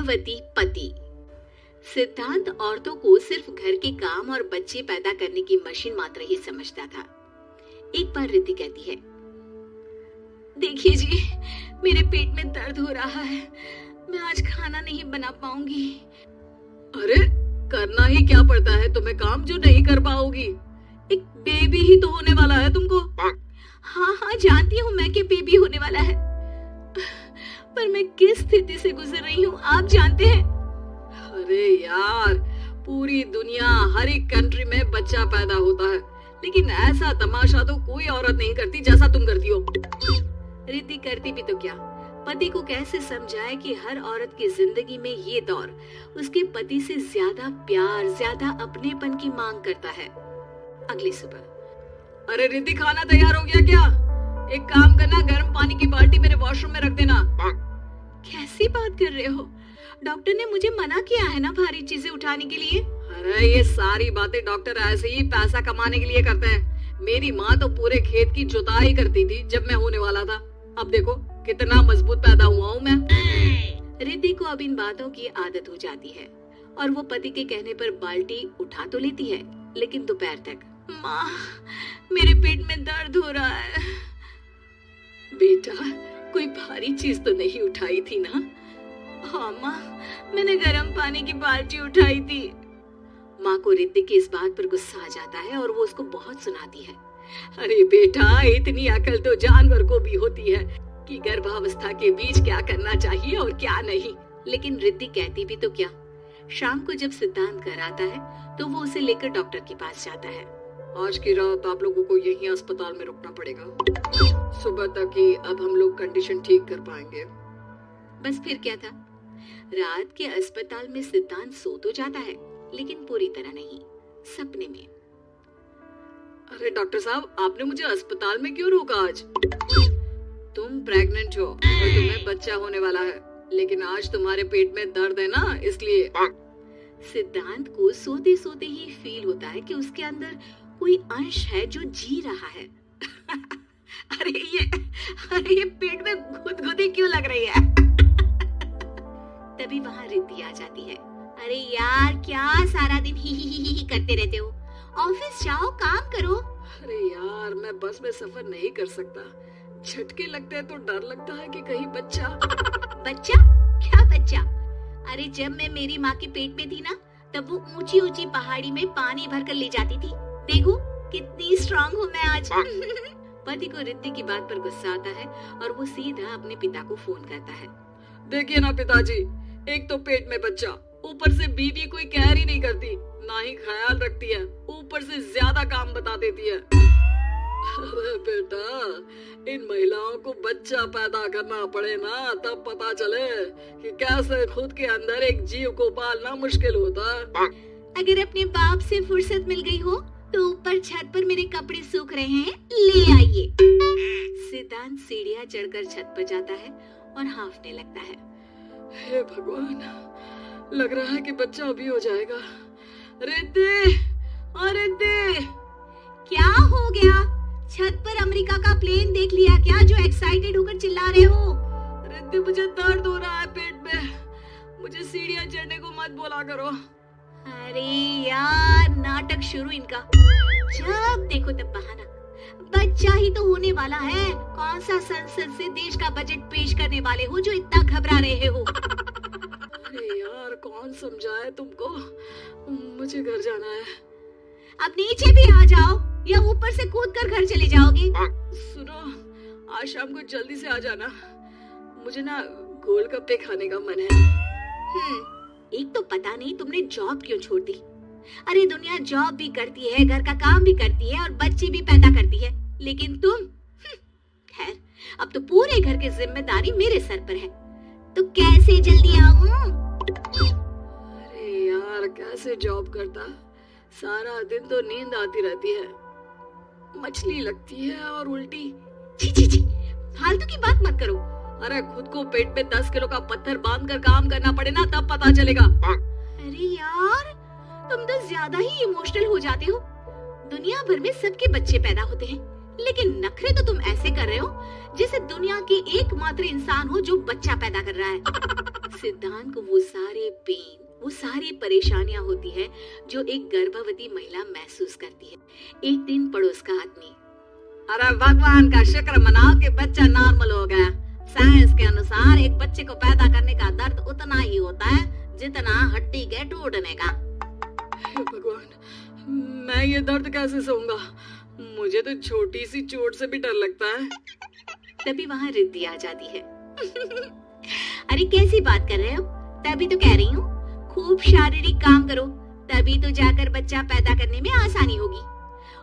प्रज्ञावती पति। सिद्धांत औरतों को सिर्फ घर के काम और बच्चे पैदा करने की मशीन मात्र ही समझता था। एक बार रिद्धि कहती है, देखिए जी, मेरे पेट में दर्द हो रहा है, मैं आज खाना नहीं बना पाऊंगी। अरे करना ही क्या पड़ता है तुम्हें काम जो नहीं कर पाओगी? एक बेबी ही तो होने वाला है तुमको। हाँ हाँ जानती हूँ मैं कि बेबी होने वाला है, पर मैं किस स्थिति से गुजर रही हूँ आप जानते हैं। अरे यार, पूरी दुनिया हर एक कंट्री में बच्चा पैदा होता है, लेकिन ऐसा तमाशा तो कोई औरत नहीं करती जैसा तुम करती हो। रिद्धि करती भी तो क्या, पति को कैसे समझाए कि हर औरत की जिंदगी में ये दौर उसके पति से ज्यादा प्यार, ज्यादा अपनेपन की मांग करता है। अगली सुबह, अरे रिद्धि खाना तैयार हो गया क्या? एक काम करना, गर्म पानी की बाल्टी मेरे वॉशरूम में रख देना। कैसी बात कर रहे हो? डॉक्टर ने मुझे मना किया है ना भारी चीजें उठाने के लिए। अरे ये सारी बातें डॉक्टर ऐसे ही पैसा कमाने के लिए करते हैं। मेरी माँ तो पूरे खेत की जुताई करती थी जब मैं होने वाला था। अब देखो कितना मजबूत पैदा हुआ हूँ मैं। रिद्धि को अब इन बातों की आदत हो जाती है और वो पति के कहने पर बाल्टी उठा तो लेती है, लेकिन दोपहर तक, माँ मेरे पेट में दर्द हो रहा है। बेटा कोई भारी चीज तो नहीं उठाई थी ना? हाँ माँ, मैंने गर्म पानी की बाल्टी उठाई थी। माँ को रिद्धि की इस बात पर गुस्सा आ जाता है और वो उसको बहुत सुनाती है। अरे बेटा, इतनी अकल तो जानवर को भी होती है कि गर्भावस्था के बीच क्या करना चाहिए और क्या नहीं। लेकिन रिद्धि कहती भी तो क्या। शाम को जब सिद्धांत घर आता है तो वो उसे लेकर डॉक्टर के पास जाता है। आज की रात आप लोगों को यहीं अस्पताल में रुकना पड़ेगा, सुबह तक ही अब हम लोग कंडीशन ठीक कर पाएंगे। बस फिर क्या था, रात के अस्पताल में सिद्धांत सो तो जाता है, लेकिन पूरी तरह नहीं, सपने में। अरे डॉक्टर साहब, आपने मुझे अस्पताल में क्यों रोका आज? तुम प्रेग्नेंट हो और तुम्हें बच्चा होने वाला है, लेकिन आज तुम्हारे पेट में दर्द है ना, इसलिए। सिद्धांत को सोते सोते ही फील होता है कि उसके अंदर कोई अंश है जो जी रहा है। अरे ये पेट में गुदगुदी क्यों लग रही है? तभी वहाँ रिद्धि आ जाती है। अरे यार, क्या सारा दिन ही करते रहते हो? ऑफिस जाओ, काम करो। अरे यार, मैं बस में सफर नहीं कर सकता, झटके लगते हैं तो डर लगता है कि कहीं बच्चा। बच्चा? क्या बच्चा? अरे जब मैं मेरी माँ के पेट में थी ना, तब वो ऊंची ऊंची पहाड़ी में पानी भर कर ले जाती थी। देखो कितनी स्ट्रांग हूँ मैं आज। पति को रिद्धि की बात पर गुस्सा आता है और वो सीधा अपने पिता को फोन करता है। देखिए ना पिताजी, एक तो पेट में बच्चा, ऊपर से बीवी कोई कहर ही नहीं करती, ना ही ख्याल रखती है, ऊपर से ज्यादा काम बता देती है। अरे बेटा, इन महिलाओं को बच्चा पैदा करना पड़े ना, तब पता चले कि कैसे खुद के अंदर एक जीव को पालना मुश्किल होता है। अगर अपने बाप से फुर्सत मिल गई हो तो ऊपर छत पर मेरे कपड़े सूख रहे हैं, ले आइए। सिद्धांत सीढ़ियां चढ़कर छत पर जाता है और हांफने लगता है। हे भगवान, लग रहा है कि बच्चा अभी हो जाएगा। रिद्धि, रिद्धि, क्या हो गया? छत पर अमेरिका का प्लेन देख लिया क्या जो एक्साइटेड होकर चिल्ला रहे हो? रिद्धि, मुझे दर्द हो रहा है पेट में, मुझे सीढ़ियां चढ़ने को मत बोला करो। अरे यार, नाटक शुरू इनका, जब देखो तब बहाना। बच्चा ही तो होने वाला है, कौन सा संसद से देश का बजट पेश करने वाले हो जो इतना घबरा रहे हो? अरे यार, कौन समझाए तुमको, मुझे घर जाना है। अब नीचे भी आ जाओ या ऊपर से कूदकर घर चले जाओगे? सुनो, आज शाम को जल्दी से आ जाना, मुझे ना गोलगप्पे खाने का मन है। एक तो पता नहीं तुमने जॉब क्यों छोड़ दी। अरे दुनिया जॉब भी करती है, घर का काम भी करती है और बच्चे भी पैदा करती है, लेकिन तुम, खैर, अब तो पूरे घर की जिम्मेदारी मेरे सर पर है, तो कैसे जल्दी आऊं? अरे यार, कैसे जॉब करता, सारा दिन तो नींद आती रहती है, मछली लगती है और उल्टी। छी, फालतू की बात मत करो। अरे खुद को पेट में 10 किलो का पत्थर बांध कर काम करना पड़े ना, तब पता चलेगा। अरे यार, तुम तो ज्यादा ही इमोशनल हो जाते हो। दुनिया भर में सबके बच्चे पैदा होते हैं, लेकिन नखरे तो तुम ऐसे कर रहे हो जैसे दुनिया के एकमात्र इंसान हो जो बच्चा पैदा कर रहा है। सिद्धांत को वो सारी परेशानियां होती है जो एक गर्भवती महिला महसूस करती है। एक दिन पड़ोस का आदमी, अरे भगवान का शुक्र मनाओ कि बच्चा नॉर्मल हो गया। साइंस के अनुसार एक बच्चे को पैदा करने का दर्द उतना ही होता है जितना हड्डी के टूटने का। हे भगवान, मैं ये दर्द कैसे सहूंगा? मुझे तो छोटी सी चोट से भी डर लगता है। तभी वहाँ रिद्धि आ जाती है। अरे कैसी बात कर रहे हो? तभी तो कह रही हूँ खूब शारीरिक काम करो, तभी तो जाकर बच्चा पैदा करने में आसानी होगी।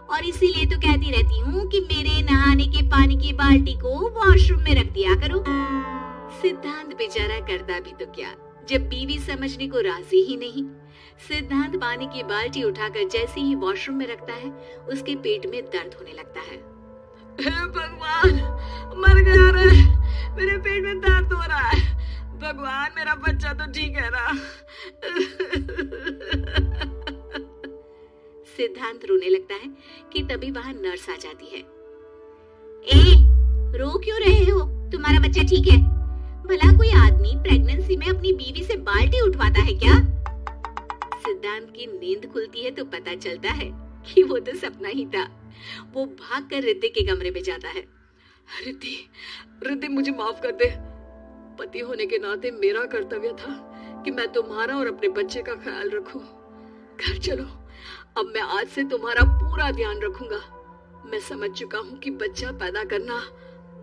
और इसीलिए तो कहती रहती हूँ कि मेरे नहाने के पानी की बाल्टी को वॉशरूम में रख दिया करो। सिद्धांत बेचारा करता भी तो क्या, जब बीवी समझने को राजी ही नहीं। सिद्धांत पानी की बाल्टी उठाकर जैसे ही वॉशरूम में रखता है, उसके पेट में दर्द होने लगता है। हे भगवान, मर गया रे, मेरे पेट में दर्द हो रहा है। भगवान, मेरा बच्चा तो ठीक है ना? सिद्धांत रोने लगता है कि तभी वहां नर्स आ जाती है। ए, रो क्यों रहे हो? तुम्हारा बच्चा ठीक है? भला कोई आदमी प्रेगनेंसी में अपनी बीवी से बाल्टी उठवाता है क्या? सिद्धांत की नींद खुलती है तो पता चलता है कि वो तो सपना ही था। वो भागकर रिद्धि के कमरे में जाता है। रिद्धि, मुझे माफ कर दे। पति होने के नाते मेरा कर्तव्य था कि मैं तुम्हारा और अपने बच्चे का ख्याल रखूं। घर चलो, अब मैं आज से तुम्हारा पूरा ध्यान रखूंगा। मैं समझ चुका हूं कि बच्चा पैदा करना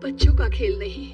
बच्चों का खेल नहीं,